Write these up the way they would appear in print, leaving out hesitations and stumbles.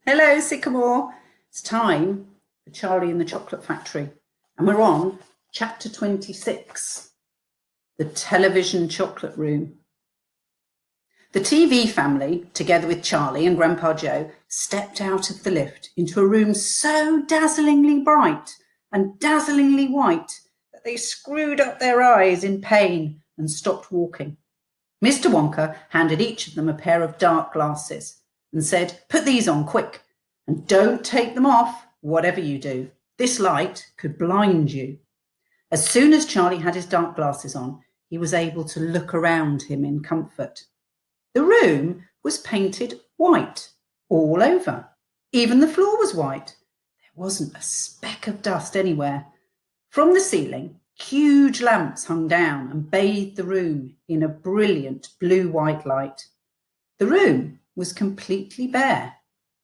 Hello, Sycamore. It's time for Charlie and the Chocolate Factory, and we're on chapter 26, The Television Chocolate Room. The TV family, together with Charlie and Grandpa Joe, stepped out of the lift into a room so dazzlingly bright and dazzlingly white that they screwed up their eyes in pain and stopped walking. Mr. Wonka handed each of them a pair of dark glasses and said, "Put these on quick, and don't take them off, whatever you do. This light could blind you." As soon as Charlie had his dark glasses on, he was able to look around him in comfort. The room was painted white all over. Even the floor was white. There wasn't a speck of dust anywhere. From the ceiling, huge lamps hung down and bathed the room in a brilliant blue-white light. The room was completely bare,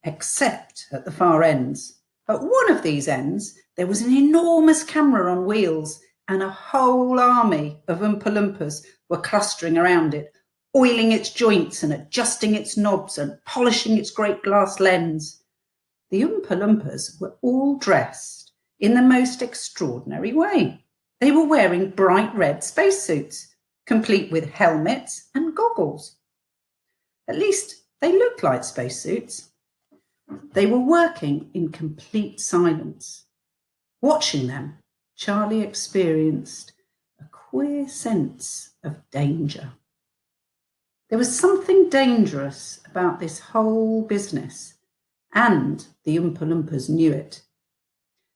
except at the far ends. At one of these ends, there was an enormous camera on wheels, and a whole army of Oompa Loompas were clustering around it, oiling its joints and adjusting its knobs and polishing its great glass lens. The Oompa Loompas were all dressed in the most extraordinary way. They were wearing bright red spacesuits, complete with helmets and goggles. At least they looked like spacesuits. They were working in complete silence. Watching them, Charlie experienced a queer sense of danger. There was something dangerous about this whole business, and the Oompa Loompas knew it.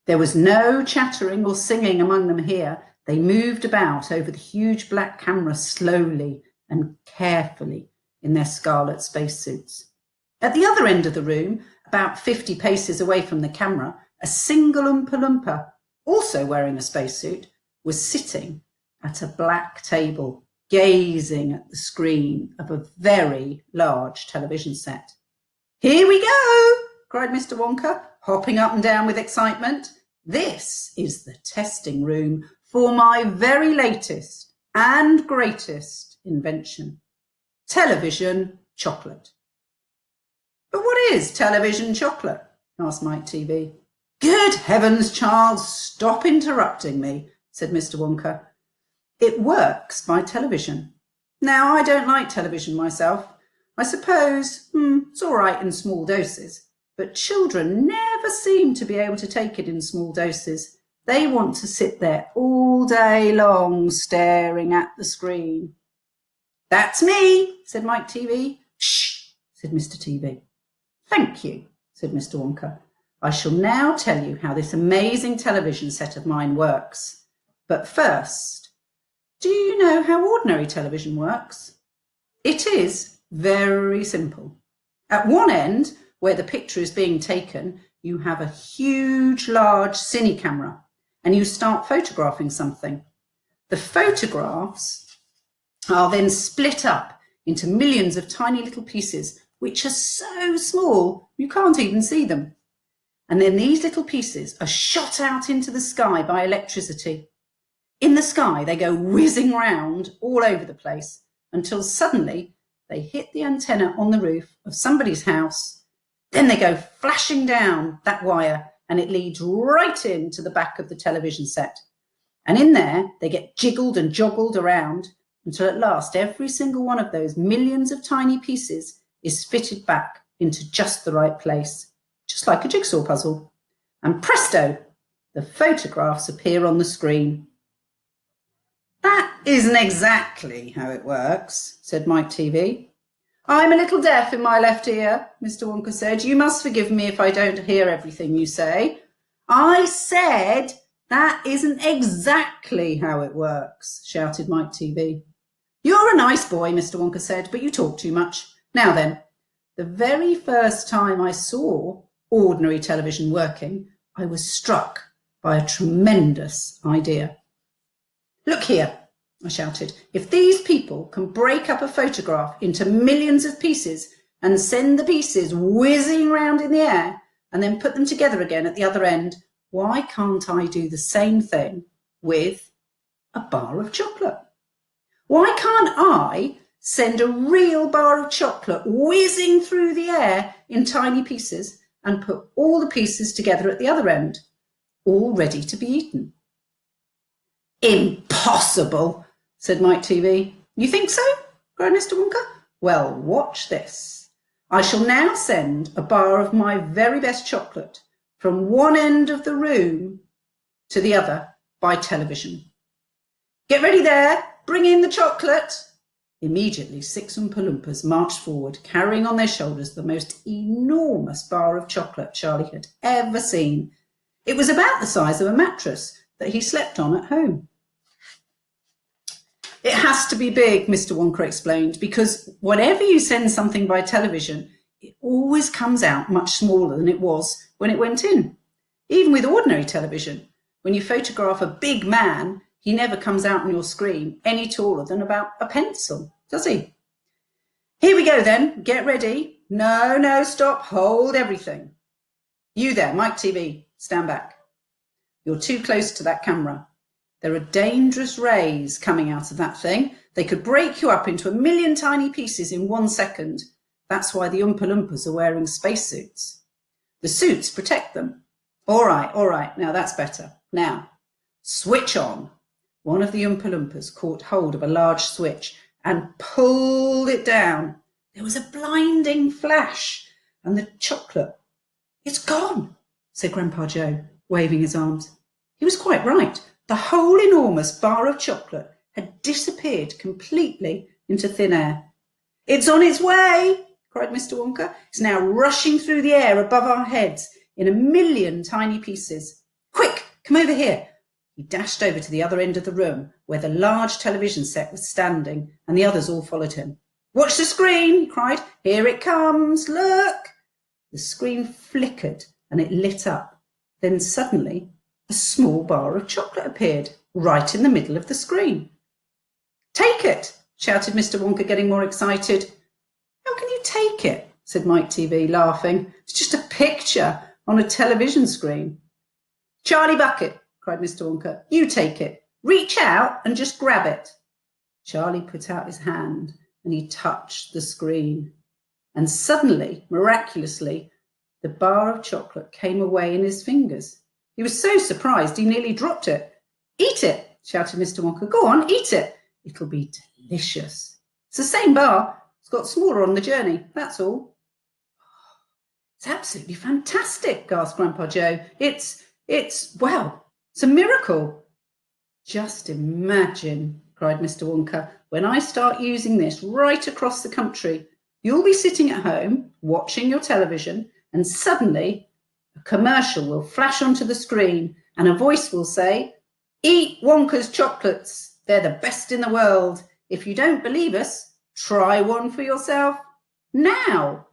There was no chattering or singing among them here. They moved about over the huge black camera slowly and carefully in their scarlet spacesuits. At the other end of the room, about 50 paces away from the camera, a single Oompa Loompa, also wearing a spacesuit, was sitting at a black table, gazing at the screen of a very large television set. "Here we go!" cried Mr. Wonka, hopping up and down with excitement. "This is the testing room for my very latest and greatest invention, television chocolate." "But what is television chocolate?" asked Mike TV. "Good heavens, Charles, stop interrupting me," said Mr. Wonka. "It works by television. Now, I don't like television myself. I suppose it's all right in small doses, but children never seem to be able to take it in small doses. They want to sit there all day long staring at the screen." "That's me," said Mike TV. "Shh," said Mr. TV. "Thank you," said Mr. Wonka. "I shall now tell you how this amazing television set of mine works. But first, do you know how ordinary television works? It is very simple. At one end, where the picture is being taken, you have a huge, large cine camera, and you start photographing something. The photographs are then split up into millions of tiny little pieces, which are so small you can't even see them. And then these little pieces are shot out into the sky by electricity. In the sky, they go whizzing round all over the place until suddenly they hit the antenna on the roof of somebody's house. Then they go flashing down that wire, and it leads right into the back of the television set. And in there, they get jiggled and joggled around until at last every single one of those millions of tiny pieces is fitted back into just the right place, just like a jigsaw puzzle. And presto, the photographs appear on the screen. "That isn't exactly how it works," said Mike TV. "I'm a little deaf in my left ear," Mr. Wonka said. "You must forgive me if I don't hear everything you say." "I said that isn't exactly how it works," shouted Mike TV. "You're a nice boy," Mr. Wonka said, "but you talk too much. Now then, the very first time I saw ordinary television working, I was struck by a tremendous idea. "Look here," I shouted. "If these people can break up a photograph into millions of pieces and send the pieces whizzing around in the air and then put them together again at the other end, why can't I do the same thing with a bar of chocolate? Why can't I send a real bar of chocolate whizzing through the air in tiny pieces and put all the pieces together at the other end, all ready to be eaten. Impossible, said Mike TV. You think so? Cried Mr. Wonka. Well, watch this. I shall now send a bar of my very best chocolate from one end of the room to the other by television. Get ready there, bring in the chocolate. Immediately, 6 Oompa Loompas marched forward, carrying on their shoulders the most enormous bar of chocolate Charlie had ever seen. It was about the size of a mattress that he slept on at home. It has to be big, Mr. Wonka explained, because whenever you send something by television, it always comes out much smaller than it was when it went in. Even with ordinary television, when you photograph a big man, he never comes out on your screen any taller than about a pencil, does he? Here we go then, get ready. No, stop, hold everything. You there, Mike TV, stand back. You're too close to that camera. There are dangerous rays coming out of that thing. They could break you up into 1 million tiny pieces in 1 second. That's why the Oompa Loompas are wearing spacesuits. The suits protect them. All right, now that's better. Now, switch on. One of the Oompa Loompas caught hold of a large switch and pulled it down. There was a blinding flash, and the chocolate, it's gone, said Grandpa Joe, waving his arms. He was quite right. The whole enormous bar of chocolate had disappeared completely into thin air. It's on its way, cried Mr. Wonka. It's now rushing through the air above our heads in 1 million tiny pieces. Quick, come over here. He dashed over to the other end of the room where the large television set was standing, and the others all followed him. Watch the screen, he cried. Here it comes, look. The screen flickered and it lit up. Then suddenly a small bar of chocolate appeared right in the middle of the screen. Take it, shouted Mr. Wonka, getting more excited. How can you take it? Said Mike TV, laughing. It's just a picture on a television screen. Charlie Bucket, cried Mr. Wonka, you take it. Reach out and just grab it. Charlie put out his hand and he touched the screen. And suddenly, miraculously, the bar of chocolate came away in his fingers. He was so surprised he nearly dropped it. Eat it, shouted Mr. Wonka. Go on, eat it. It'll be delicious. It's the same bar. It's got smaller on the journey, that's all. It's absolutely fantastic, gasped Grandpa Joe. It's a miracle. Just imagine, cried Mr. Wonka, when I start using this right across the country, you'll be sitting at home, watching your television, and suddenly a commercial will flash onto the screen and a voice will say, eat Wonka's chocolates. They're the best in the world. If you don't believe us, try one for yourself now.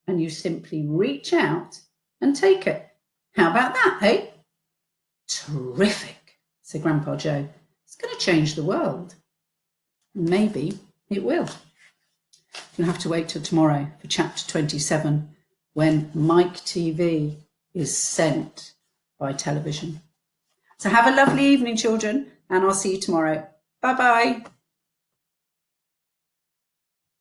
And you simply reach out and take it. How about that, eh? Terrific, said Grandpa Joe. It's going to change the world. Maybe it will. You'll have to wait till tomorrow for chapter 27, when Mike TV is sent by television. So have a lovely evening, children, and I'll see you tomorrow. Bye-bye.